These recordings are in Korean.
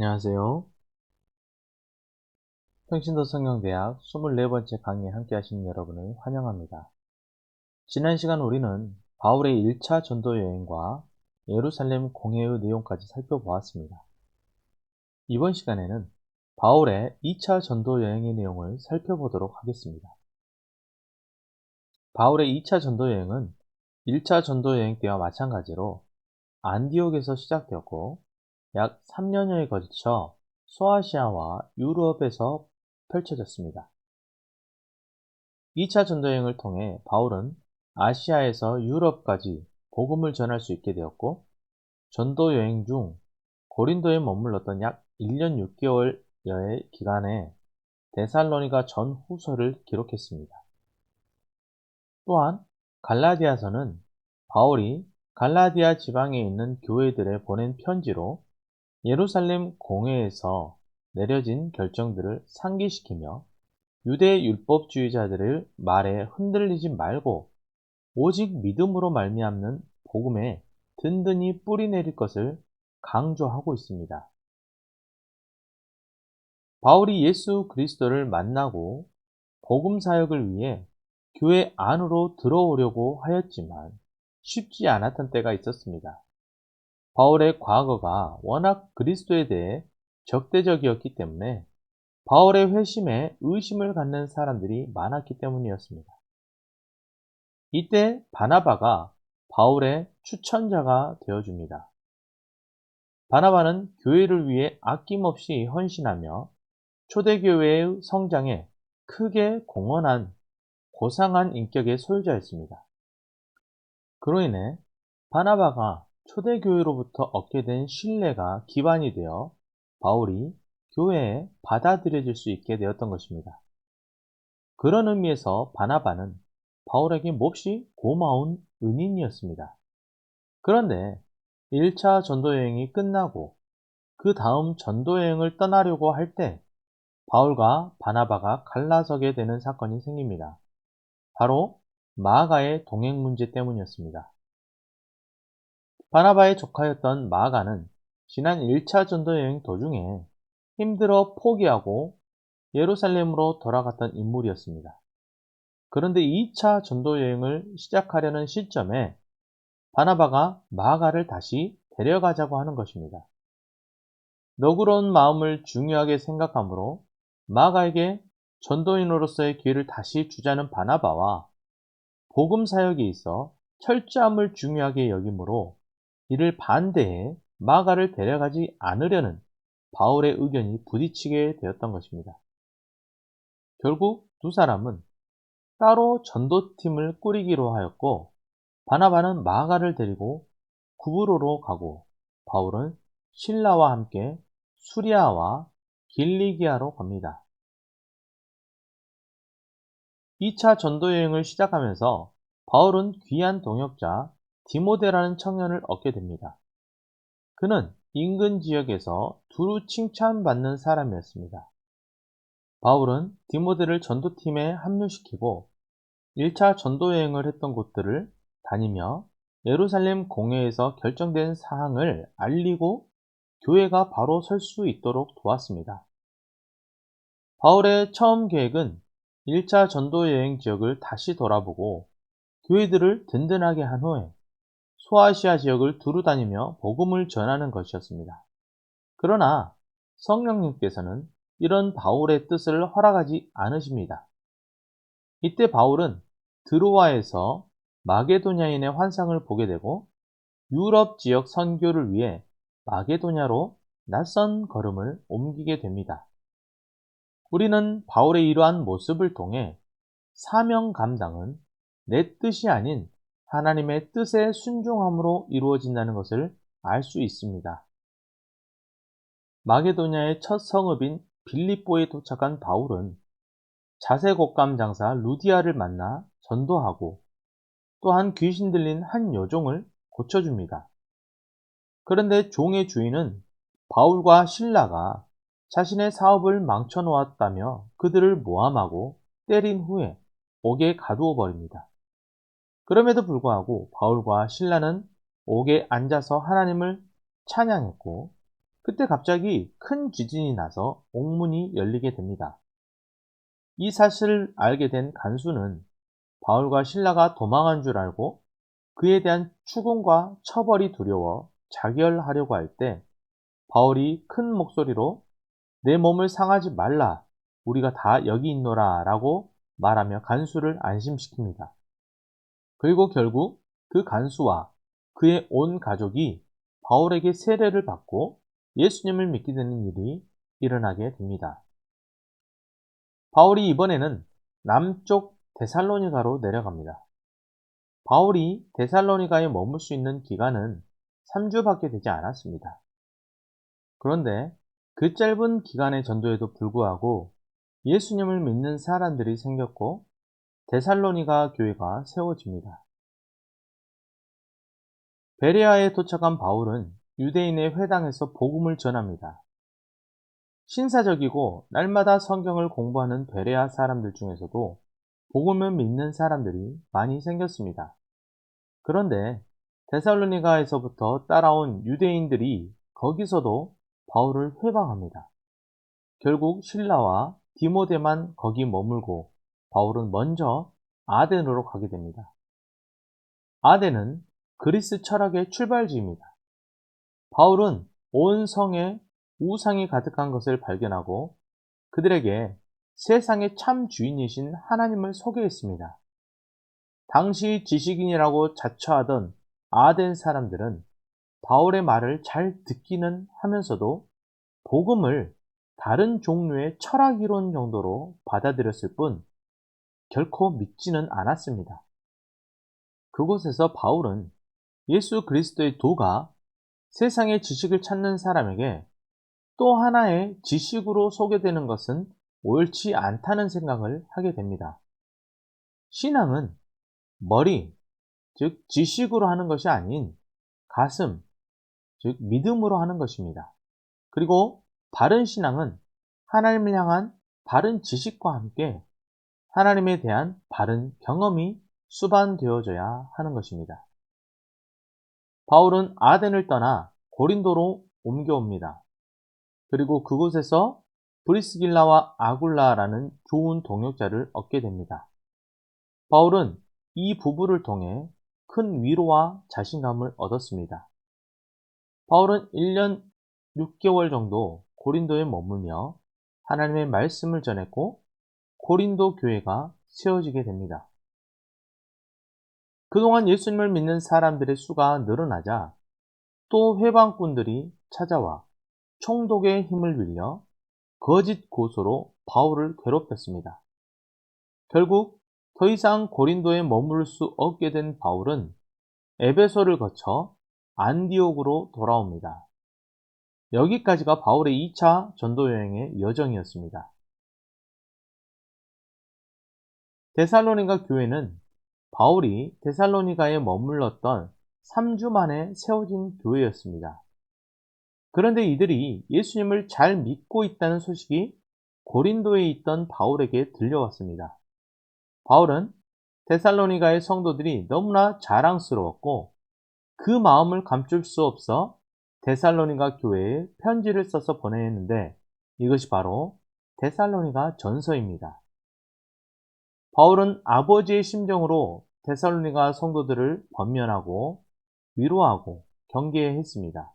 안녕하세요. 평신도 성경대학 24번째 강의에 함께 하시는 여러분을 환영합니다. 지난 시간 우리는 바울의 1차 전도 여행과 예루살렘 공회의 내용까지 살펴보았습니다. 이번 시간에는 바울의 2차 전도 여행의 내용을 살펴보도록 하겠습니다. 바울의 2차 전도 여행은 1차 전도 여행 때와 마찬가지로 안디옥에서 시작되었고 약 3년여에 걸쳐 소아시아와 유럽에서 펼쳐졌습니다. 2차 전도여행을 통해 바울은 아시아에서 유럽까지 복음을 전할 수 있게 되었고, 전도 여행 중 고린도에 머물렀던 약 1년 6개월여의 기간에 데살로니가 전후서를 기록했습니다. 또한 갈라디아서는 바울이 갈라디아 지방에 있는 교회들에 보낸 편지로 예루살렘 공회에서 내려진 결정들을 상기시키며 유대 율법주의자들의 말에 흔들리지 말고 오직 믿음으로 말미암는 복음에 든든히 뿌리 내릴 것을 강조하고 있습니다. 바울이 예수 그리스도를 만나고 복음 사역을 위해 교회 안으로 들어오려고 하였지만 쉽지 않았던 때가 있었습니다. 바울의 과거가 워낙 그리스도에 대해 적대적이었기 때문에 바울의 회심에 의심을 갖는 사람들이 많았기 때문이었습니다. 이때 바나바가 바울의 추천자가 되어줍니다. 바나바는 교회를 위해 아낌없이 헌신하며 초대교회의 성장에 크게 공헌한 고상한 인격의 소유자였습니다. 그로 인해 바나바가 초대교회로부터 얻게 된 신뢰가 기반이 되어 바울이 교회에 받아들여질 수 있게 되었던 것입니다. 그런 의미에서 바나바는 바울에게 몹시 고마운 은인이었습니다. 그런데 1차 전도여행이 끝나고 그 다음 전도여행을 떠나려고 할 때 바울과 바나바가 갈라서게 되는 사건이 생깁니다. 바로 마가의 동행 문제 때문이었습니다. 바나바의 조카였던 마가는 지난 1차 전도여행 도중에 힘들어 포기하고 예루살렘으로 돌아갔던 인물이었습니다. 그런데 2차 전도여행을 시작하려는 시점에 바나바가 마가를 다시 데려가자고 하는 것입니다. 너그러운 마음을 중요하게 생각하므로 마가에게 전도인으로서의 기회를 다시 주자는 바나바와 복음 사역에 있어 철저함을 중요하게 여기므로 이를 반대해 마가를 데려가지 않으려는 바울의 의견이 부딪히게 되었던 것입니다. 결국 두 사람은 따로 전도팀을 꾸리기로 하였고, 바나바는 마가를 데리고 구브로로 가고 바울은 신라와 함께 수리아와 길리기아로 갑니다. 2차 전도 여행을 시작하면서 바울은 귀한 동역자 디모데라는 청년을 얻게 됩니다. 그는 인근 지역에서 두루 칭찬받는 사람이었습니다. 바울은 디모데를 전도팀에 합류시키고 1차 전도 여행을 했던 곳들을 다니며 예루살렘 공회에서 결정된 사항을 알리고 교회가 바로 설 수 있도록 도왔습니다. 바울의 처음 계획은 1차 전도 여행 지역을 다시 돌아보고 교회들을 든든하게 한 후에 소아시아 지역을 두루 다니며 복음을 전하는 것이었습니다. 그러나 성령님께서는 이런 바울의 뜻을 허락하지 않으십니다. 이때 바울은 드로아에서 마게도냐인의 환상을 보게 되고 유럽 지역 선교를 위해 마게도냐로 낯선 걸음을 옮기게 됩니다. 우리는 바울의 이러한 모습을 통해 사명 감당은 내 뜻이 아닌 하나님의 뜻에 순종함으로 이루어진다는 것을 알 수 있습니다. 마게도냐의 첫 성읍인 빌립보에 도착한 바울은 자색옥감 장사 루디아를 만나 전도하고 또한 귀신 들린 한 여종을 고쳐줍니다. 그런데 종의 주인은 바울과 신라가 자신의 사업을 망쳐놓았다며 그들을 모함하고 때린 후에 옥에 가두어 버립니다. 그럼에도 불구하고 바울과 신라는 옥에 앉아서 하나님을 찬양했고 그때 갑자기 큰 지진이 나서 옥문이 열리게 됩니다. 이 사실을 알게 된 간수는 바울과 실라가 도망한 줄 알고 그에 대한 추궁과 처벌이 두려워 자결하려고 할 때 바울이 큰 목소리로 내 몸을 상하지 말라. 우리가 다 여기 있노라 라고 말하며 간수를 안심시킵니다. 그리고 결국 그 간수와 그의 온 가족이 바울에게 세례를 받고 예수님을 믿게 되는 일이 일어나게 됩니다. 바울이 이번에는 남쪽 데살로니가로 내려갑니다. 바울이 데살로니가에 머물 수 있는 기간은 3주밖에 되지 않았습니다. 그런데 그 짧은 기간의 전도에도 불구하고 예수님을 믿는 사람들이 생겼고 데살로니가 교회가 세워집니다. 베레아에 도착한 바울은 유대인의 회당에서 복음을 전합니다. 신사적이고 날마다 성경을 공부하는 베레아 사람들 중에서도 복음을 믿는 사람들이 많이 생겼습니다. 그런데 데살로니가에서부터 따라온 유대인들이 거기서도 바울을 회방합니다. 결국 실라와 디모데만 거기 머물고 바울은 먼저 아덴으로 가게 됩니다. 아덴은 그리스 철학의 출발지입니다. 바울은 온 성에 우상이 가득한 것을 발견하고 그들에게 세상의 참 주인이신 하나님을 소개했습니다. 당시 지식인이라고 자처하던 아덴 사람들은 바울의 말을 잘 듣기는 하면서도 복음을 다른 종류의 철학 이론 정도로 받아들였을 뿐 결코 믿지는 않았습니다. 그곳에서 바울은 예수 그리스도의 도가 세상의 지식을 찾는 사람에게 또 하나의 지식으로 소개되는 것은 옳지 않다는 생각을 하게 됩니다. 신앙은 머리, 즉 지식으로 하는 것이 아닌 가슴, 즉 믿음으로 하는 것입니다. 그리고 바른 신앙은 하나님을 향한 바른 지식과 함께 하나님에 대한 바른 경험이 수반되어져야 하는 것입니다. 바울은 아덴을 떠나 고린도로 옮겨옵니다. 그리고 그곳에서 브리스길라와 아굴라라는 좋은 동역자를 얻게 됩니다. 바울은 이 부부를 통해 큰 위로와 자신감을 얻었습니다. 바울은 1년 6개월 정도 고린도에 머물며 하나님의 말씀을 전했고 고린도 교회가 세워지게 됩니다. 그동안 예수님을 믿는 사람들의 수가 늘어나자 또 회방꾼들이 찾아와 총독의 힘을 빌려 거짓 고소로 바울을 괴롭혔습니다. 결국 더 이상 고린도에 머무를 수 없게 된 바울은 에베소를 거쳐 안디옥으로 돌아옵니다. 여기까지가 바울의 2차 전도 여행의 여정이었습니다. 데살로니가 교회는 바울이 데살로니가에 머물렀던 3주 만에 세워진 교회였습니다. 그런데 이들이 예수님을 잘 믿고 있다는 소식이 고린도에 있던 바울에게 들려왔습니다. 바울은 데살로니가의 성도들이 너무나 자랑스러웠고 그 마음을 감출 수 없어 데살로니가 교회에 편지를 써서 보내는데 이것이 바로 데살로니가 전서입니다. 바울은 아버지의 심정으로 데살로니가 성도들을 권면하고 위로하고 경계했습니다.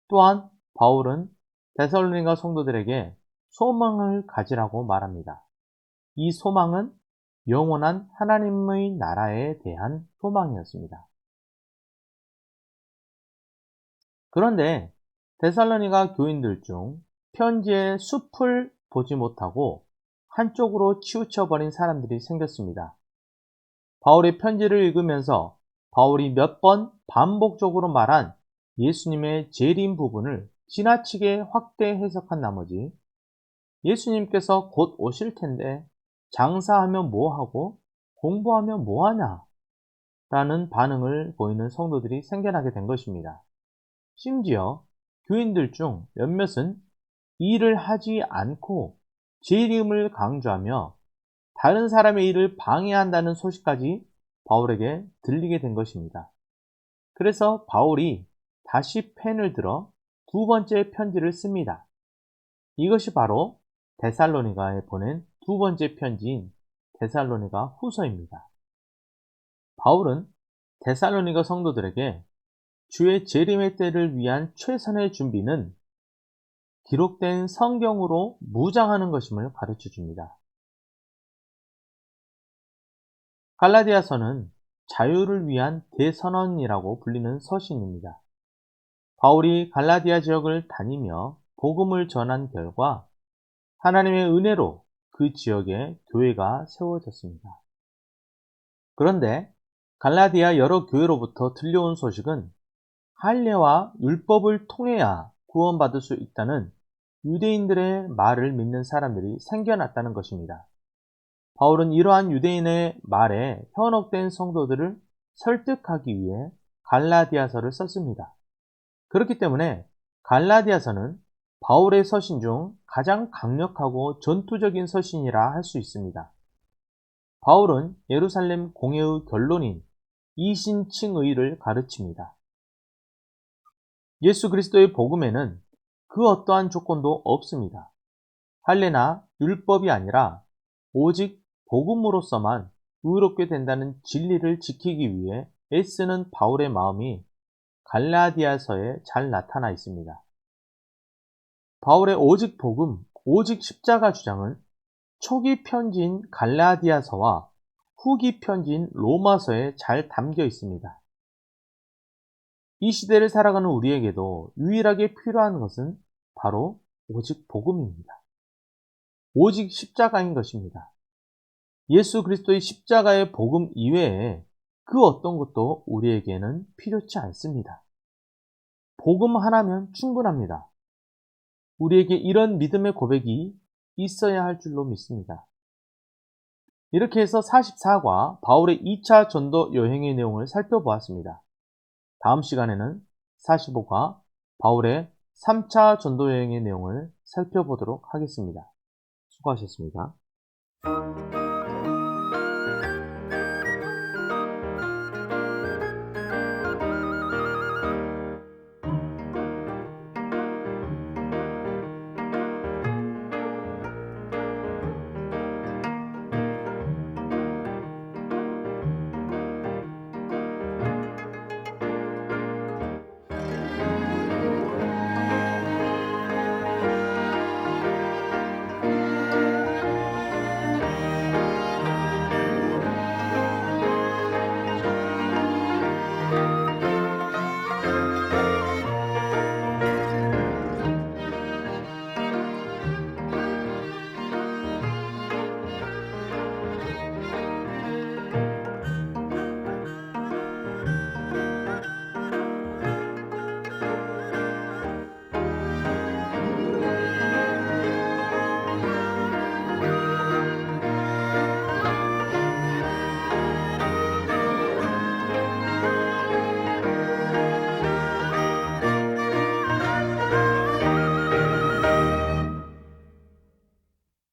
또한 바울은 데살로니가 성도들에게 소망을 가지라고 말합니다. 이 소망은 영원한 하나님의 나라에 대한 소망이었습니다. 그런데 데살로니가 교인들 중 편지의 숲을 보지 못하고 한쪽으로 치우쳐버린 사람들이 생겼습니다. 바울의 편지를 읽으면서 바울이 몇 번 반복적으로 말한 예수님의 재림 부분을 지나치게 확대 해석한 나머지 예수님께서 곧 오실 텐데 장사하면 뭐하고 공부하면 뭐하냐 라는 반응을 보이는 성도들이 생겨나게 된 것입니다. 심지어 교인들 중 몇몇은 일을 하지 않고 재림을 강조하며 다른 사람의 일을 방해한다는 소식까지 바울에게 들리게 된 것입니다. 그래서 바울이 다시 펜을 들어 두 번째 편지를 씁니다. 이것이 바로 데살로니가에 보낸 두 번째 편지인 데살로니가 후서입니다. 바울은 데살로니가 성도들에게 주의 재림의 때를 위한 최선의 준비는 기록된 성경으로 무장하는 것임을 가르쳐 줍니다. 갈라디아서는 자유를 위한 대선언이라고 불리는 서신입니다. 바울이 갈라디아 지역을 다니며 복음을 전한 결과 하나님의 은혜로 그 지역에 교회가 세워졌습니다. 그런데 갈라디아 여러 교회로부터 들려온 소식은 할례와 율법을 통해야 구원받을 수 있다는 유대인들의 말을 믿는 사람들이 생겨났다는 것입니다. 바울은 이러한 유대인의 말에 현혹된 성도들을 설득하기 위해 갈라디아서를 썼습니다. 그렇기 때문에 갈라디아서는 바울의 서신 중 가장 강력하고 전투적인 서신이라 할 수 있습니다. 바울은 예루살렘 공회의 결론인 이신칭의를 가르칩니다. 예수 그리스도의 복음에는 그 어떠한 조건도 없습니다. 할례나 율법이 아니라 오직 복음으로서만 의롭게 된다는 진리를 지키기 위해 애쓰는 바울의 마음이 갈라디아서에 잘 나타나 있습니다. 바울의 오직 복음, 오직 십자가 주장은 초기 편지인 갈라디아서와 후기 편지인 로마서에 잘 담겨 있습니다. 이 시대를 살아가는 우리에게도 유일하게 필요한 것은 바로 오직 복음입니다. 오직 십자가인 것입니다. 예수 그리스도의 십자가의 복음 이외에 그 어떤 것도 우리에게는 필요치 않습니다. 복음 하나면 충분합니다. 우리에게 이런 믿음의 고백이 있어야 할 줄로 믿습니다. 이렇게 해서 44과 바울의 2차 전도 여행의 내용을 살펴보았습니다. 다음 시간에는 45과 바울의 3차 전도 여행의 내용을 살펴보도록 하겠습니다. 수고하셨습니다.